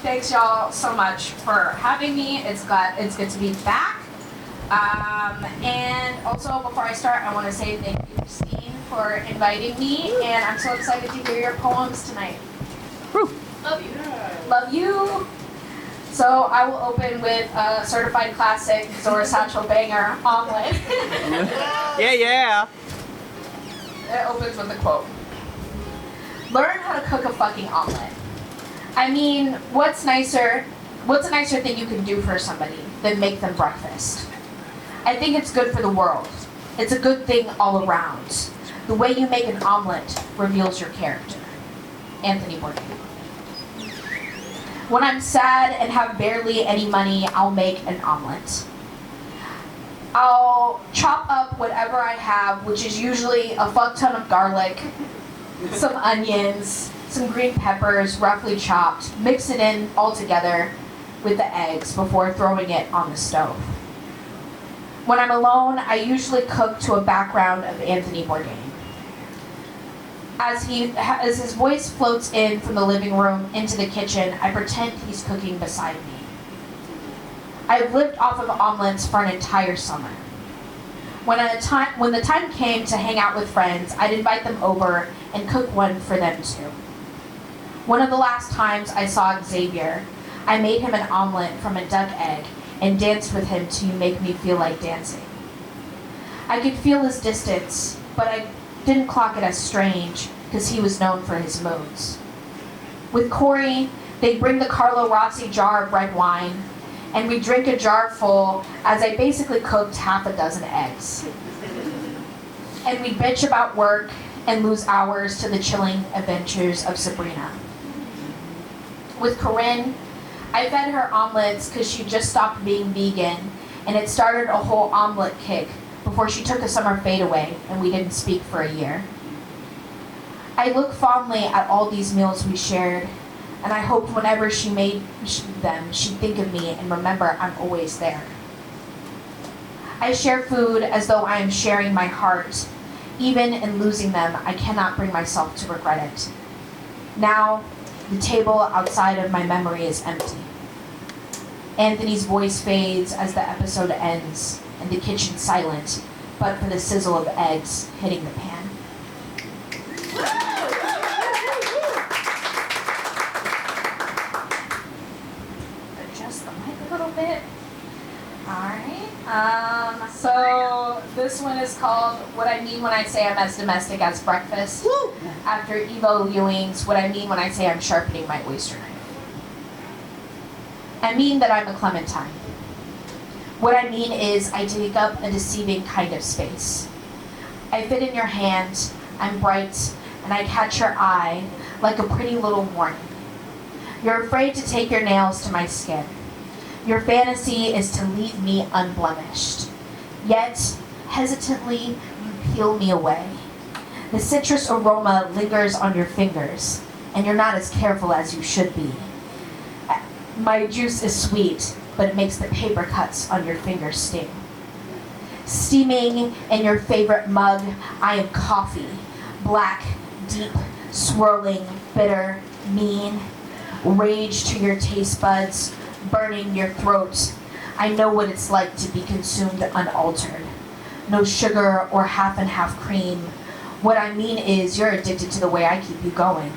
Thanks y'all so much for having me. It's good to be back. And also before I start, I want to say thank you, Christine, for inviting me, and I'm so excited to hear your poems tonight. Woo. Love you. Love you. So I will open with a certified classic Zora Satchell banger, Omelet. Yeah. It opens with a quote. Learn how to cook a fucking omelet. I mean, what's a nicer thing you can do for somebody than make them breakfast? I think it's good for the world. It's a good thing all around. The way you make an omelet reveals your character. Anthony Bourdain. When I'm sad and have barely any money, I'll make an omelet. I'll chop up whatever I have, which is usually a fuck ton of garlic, some onions, some green peppers, roughly chopped, mix it in all together with the eggs before throwing it on the stove. When I'm alone, I usually cook to a background of Anthony Bourdain. As his voice floats in from the living room into the kitchen, I pretend he's cooking beside me. I've lived off of omelets for an entire summer. When the time came to hang out with friends, I'd invite them over and cook one for them too. One of the last times I saw Xavier, I made him an omelet from a duck egg and danced with him to make me feel like dancing. I could feel his distance, but I didn't clock it as strange because he was known for his moods. With Corey, they'd bring the Carlo Rossi jar of red wine, and we'd drink a jar full as I basically cooked half a dozen eggs. And we'd bitch about work and lose hours to the chilling adventures of Sabrina. With Corinne, I fed her omelets because she just stopped being vegan, and it started a whole omelet kick before she took a summer fadeaway and we didn't speak for a year. I look fondly at all these meals we shared, and I hoped whenever she made them, she'd think of me and remember I'm always there. I share food as though I am sharing my heart. Even in losing them, I cannot bring myself to regret it. Now, the table outside of my memory is empty. Anthony's voice fades as the episode ends, and the kitchen silent, but for the sizzle of eggs hitting the pan. Adjust the mic a little bit. Alright. So this one is called What I Mean When I Say I'm As Domestic as Breakfast. Woo! After Evo Ewing's What I Mean When I Say I'm Sharpening My Oyster Knife. I mean that I'm a clementine. What I mean is I take up a deceiving kind of space. I fit in your hand, I'm bright, and I catch your eye like a pretty little warning. You're afraid to take your nails to my skin. Your fantasy is to leave me unblemished. Yet, hesitantly, you peel me away. The citrus aroma lingers on your fingers, and you're not as careful as you should be. My juice is sweet, but it makes the paper cuts on your fingers sting. Steaming in your favorite mug, I am coffee. Black, deep, swirling, bitter, mean. Rage to your taste buds, burning your throat. I know what it's like to be consumed unaltered. No sugar or half and half cream. What I mean is you're addicted to the way I keep you going.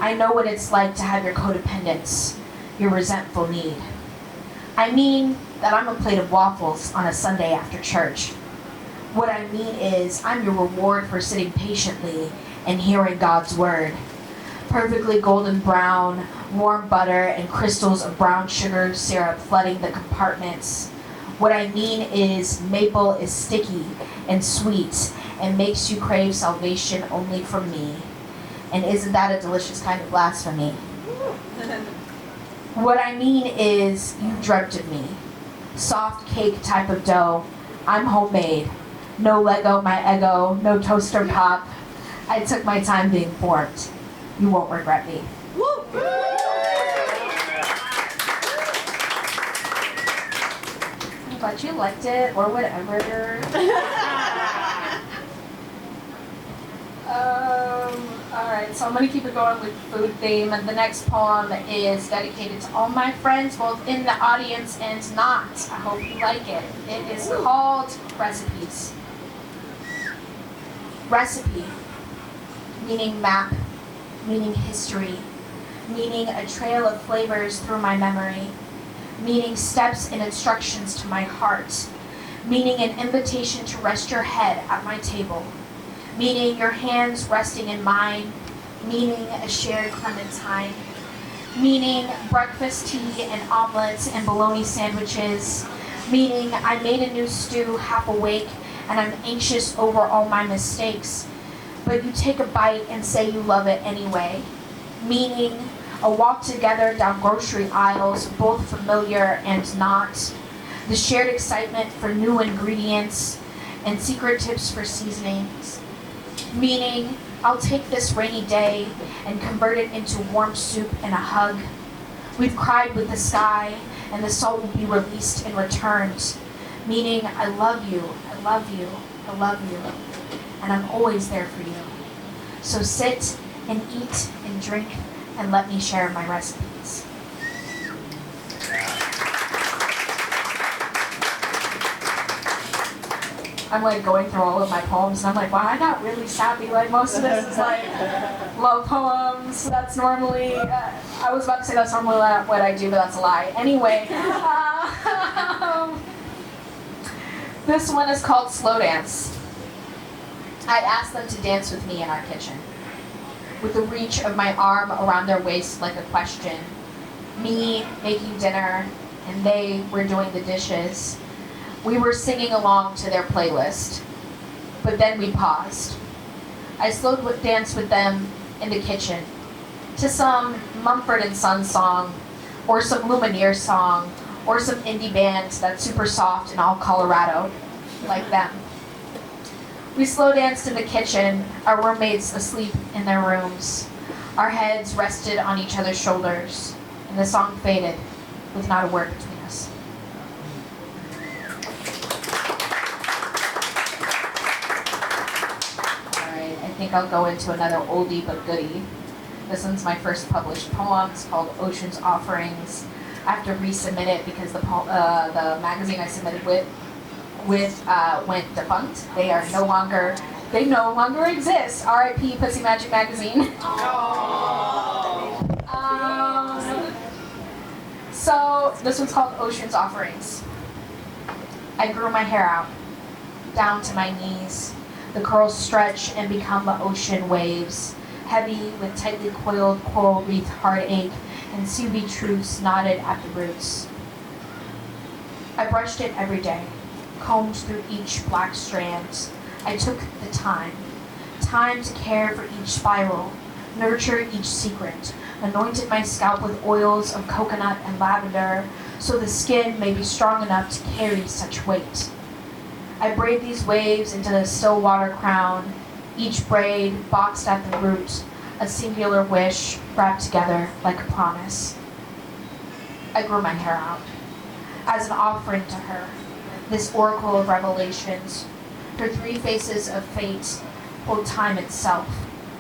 I know what it's like to have your codependence, your resentful need. I mean that I'm a plate of waffles on a Sunday after church. What I mean is I'm your reward for sitting patiently and hearing God's word. Perfectly golden brown, warm butter, and crystals of brown sugar syrup flooding the compartments. What I mean is maple is sticky and sweet and makes you crave salvation only from me. And isn't that a delicious kind of blasphemy? What I mean is you dreamt of me. Soft cake type of dough. I'm homemade. No Lego, my ego. No toaster pop. I took my time being formed. You won't regret me. I'm glad you liked it, or whatever. Alright, so I'm going to keep it going with food theme, and the next poem is dedicated to all my friends, both in the audience and not. I hope you like it. It is called Recipes. Recipe, meaning map, meaning history, meaning a trail of flavors through my memory, meaning steps and instructions to my heart, meaning an invitation to rest your head at my table, meaning your hands resting in mine, meaning a shared clementine, meaning breakfast tea and omelets and bologna sandwiches, meaning I made a new stew half awake and I'm anxious over all my mistakes, but you take a bite and say you love it anyway, meaning a walk together down grocery aisles, both familiar and not, the shared excitement for new ingredients and secret tips for seasonings, meaning I'll take this rainy day and convert it into warm soup and a hug. We've cried with the sky and the salt will be released in returns, meaning I love you, I love you, I love you, and I'm always there for you. So sit and eat and drink and let me share my recipes. I'm like going through all of my poems and I'm like, wow, I got really sappy. Like most of this is like love poems. That's normally, I was about to say that's normally what I do, but that's a lie. Anyway, this one is called Slow Dance. I asked them to dance with me in our kitchen, with the reach of my arm around their waist like a question. Me making dinner and they were doing the dishes. We were singing along to their playlist, but then we paused. I slow danced with them in the kitchen to some Mumford & Sons song, or some Lumineer song, or some indie band that's super soft and all Colorado, like them. We slow danced in the kitchen, our roommates asleep in their rooms. Our heads rested on each other's shoulders, and the song faded with not a word between us. Alright, I think I'll go into another oldie but goodie. This one's my first published poem. It's called Ocean's Offerings. I have to resubmit it because the magazine I submitted with went defunct. They no longer exist. R.I.P. Pussy Magic Magazine. So this one's called Ocean's Offerings. I grew my hair out, down to my knees. The curls stretch and become the ocean waves, heavy with tightly coiled coral reef heartache and seaweed truths knotted at the roots. I brushed it every day, combed through each black strand. I took the time to care for each spiral, nurture each secret, anointed my scalp with oils of coconut and lavender so the skin may be strong enough to carry such weight. I braid these waves into the still water crown, each braid boxed at the root, a singular wish wrapped together like a promise. I grew my hair out as an offering to her, this oracle of revelations. Her three faces of fate hold time itself.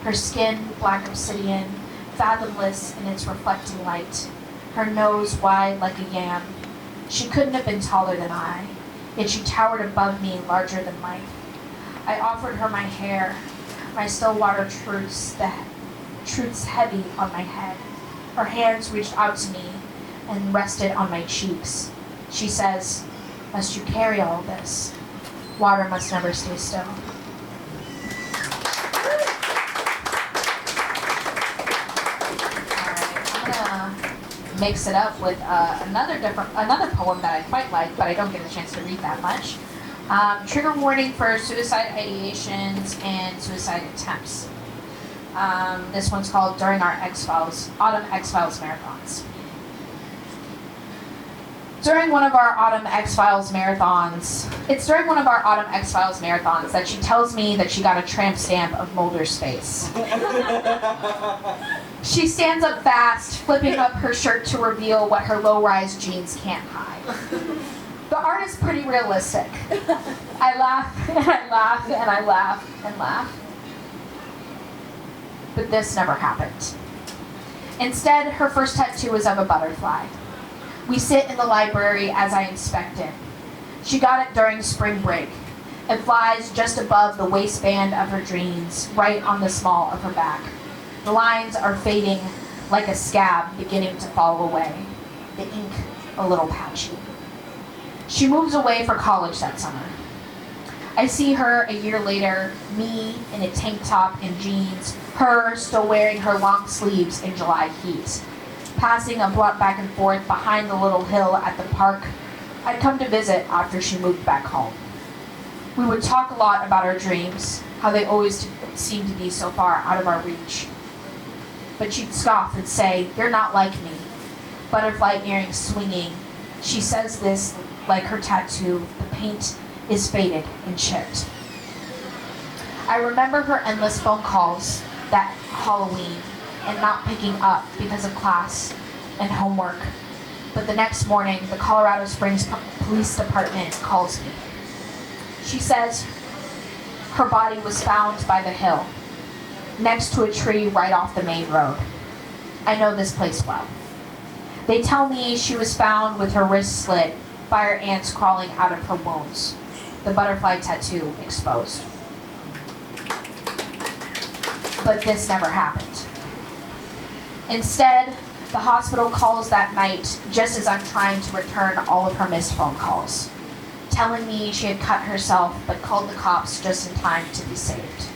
Her skin, black obsidian, fathomless in its reflecting light. Her nose wide like a yam. She couldn't have been taller than I, yet she towered above me, larger than life. I offered her my hair, my still water truths heavy on my head. Her hands reached out to me and rested on my cheeks. She says, "Must you carry all this? Water must never stay still." Alright, I'm gonna mix it up with another poem that I quite like, but I don't get a chance to read that much. Trigger warning for suicide ideations and suicide attempts. This one's called During Our Autumn X-Files Marathons. During one of our Autumn X-Files marathons that she tells me that she got a tramp stamp of Mulder's face. She stands up fast, flipping up her shirt to reveal what her low-rise jeans can't hide. The art is pretty realistic. I laugh and I laugh and I laugh and laugh. But this never happened. Instead, her first tattoo was of a butterfly. We sit in the library as I inspect it. She got it during spring break. It flies just above the waistband of her jeans, right on the small of her back. The lines are fading like a scab beginning to fall away. The ink a little patchy. She moves away for college that summer. I see her a year later, me in a tank top and jeans, her still wearing her long sleeves in July heat, passing a blunt back and forth behind the little hill at the park I'd come to visit after she moved back home. We would talk a lot about our dreams, how they always seemed to be so far out of our reach. But she'd scoff and say, "You're not like me." Butterfly earrings swinging. She says this like her tattoo. The paint is faded and chipped. I remember her endless phone calls that Halloween and not picking up because of class and homework. But the next morning, the Colorado Springs Police Department calls me. She says her body was found by the hill, next to a tree right off the main road. I know this place well. They tell me she was found with her wrist slit, fire ants crawling out of her wounds, the butterfly tattoo exposed. But this never happened. Instead, the hospital calls that night just as I'm trying to return all of her missed phone calls, telling me she had cut herself but called the cops just in time to be saved.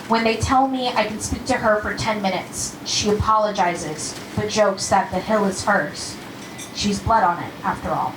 When they tell me I can speak to her for 10 minutes, she apologizes but jokes that the hill is hers. She's blood on it, after all.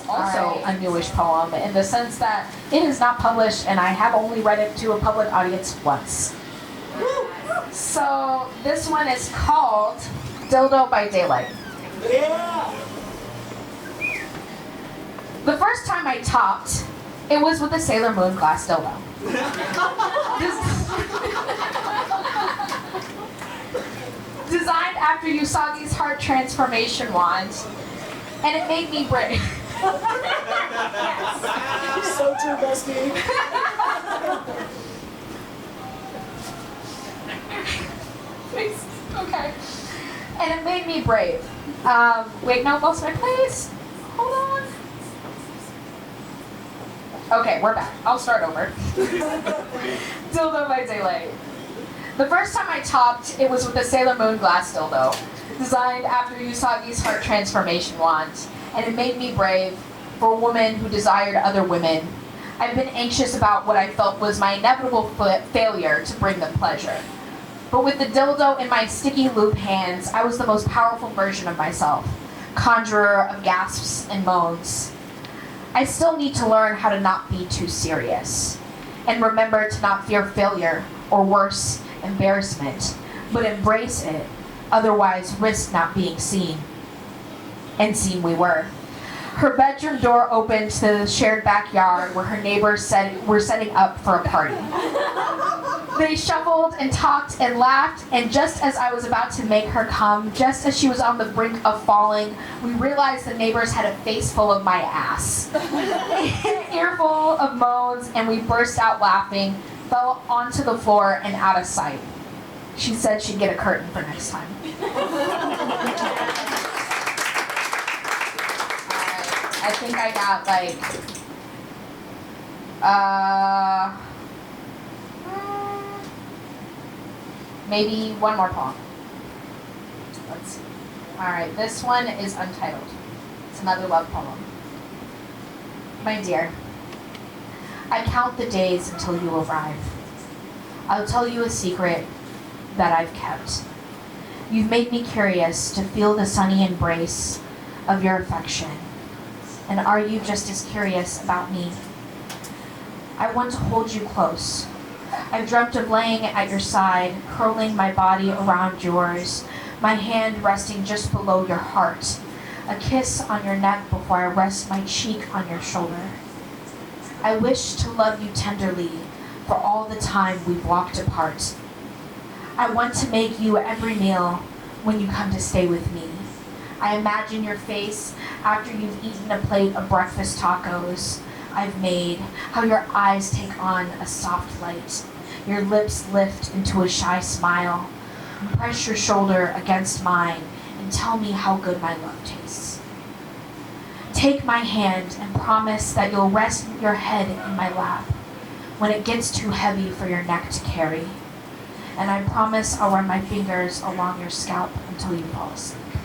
Also a newish poem in the sense that it is not published and I have only read it to a public audience once. So this one is called Dildo by Daylight. Yeah! The first time I topped, it was with a Sailor Moon glass dildo. Designed after Usagi's heart transformation wand, and it made me brave. So true, bestie. Okay. And it made me brave. Wait, no, lost my place. Hold on. Okay, we're back. I'll start over. Dildo by Daylight. The first time I topped, it was with a Sailor Moon glass dildo, designed after Usagi's heart transformation wand, and it made me brave for a woman who desired other women. I've been anxious about what I felt was my inevitable failure to bring them pleasure. But with the dildo in my sticky loop hands, I was the most powerful version of myself, conjurer of gasps and moans. I still need to learn how to not be too serious, and remember to not fear failure, or worse, embarrassment, but embrace it, otherwise risk not being seen. And seen we were. Her bedroom door opened to the shared backyard where her neighbors were setting up for a party. They shuffled and talked and laughed, and just as I was about to make her come, just as she was on the brink of falling, we realized the neighbors had a face full of my ass. An earful of moans, and we burst out laughing, fell onto the floor and out of sight. She said she'd get a curtain for next time. I think I got like, maybe one more poem. Let's see. All right, this one is untitled. It's another love poem. My dear, I count the days until you arrive. I'll tell you a secret that I've kept. You've made me curious to feel the sunny embrace of your affection. And are you just as curious about me? I want to hold you close. I've dreamt of laying at your side, curling my body around yours, my hand resting just below your heart, a kiss on your neck before I rest my cheek on your shoulder. I wish to love you tenderly for all the time we've walked apart. I want to make you every meal when you come to stay with me. I imagine your face after you've eaten a plate of breakfast tacos. I've made, how your eyes take on a soft light, your lips lift into a shy smile. Press your shoulder against mine and tell me how good my love tastes. Take my hand and promise that you'll rest your head in my lap when it gets too heavy for your neck to carry. And I promise I'll run my fingers along your scalp until you fall asleep.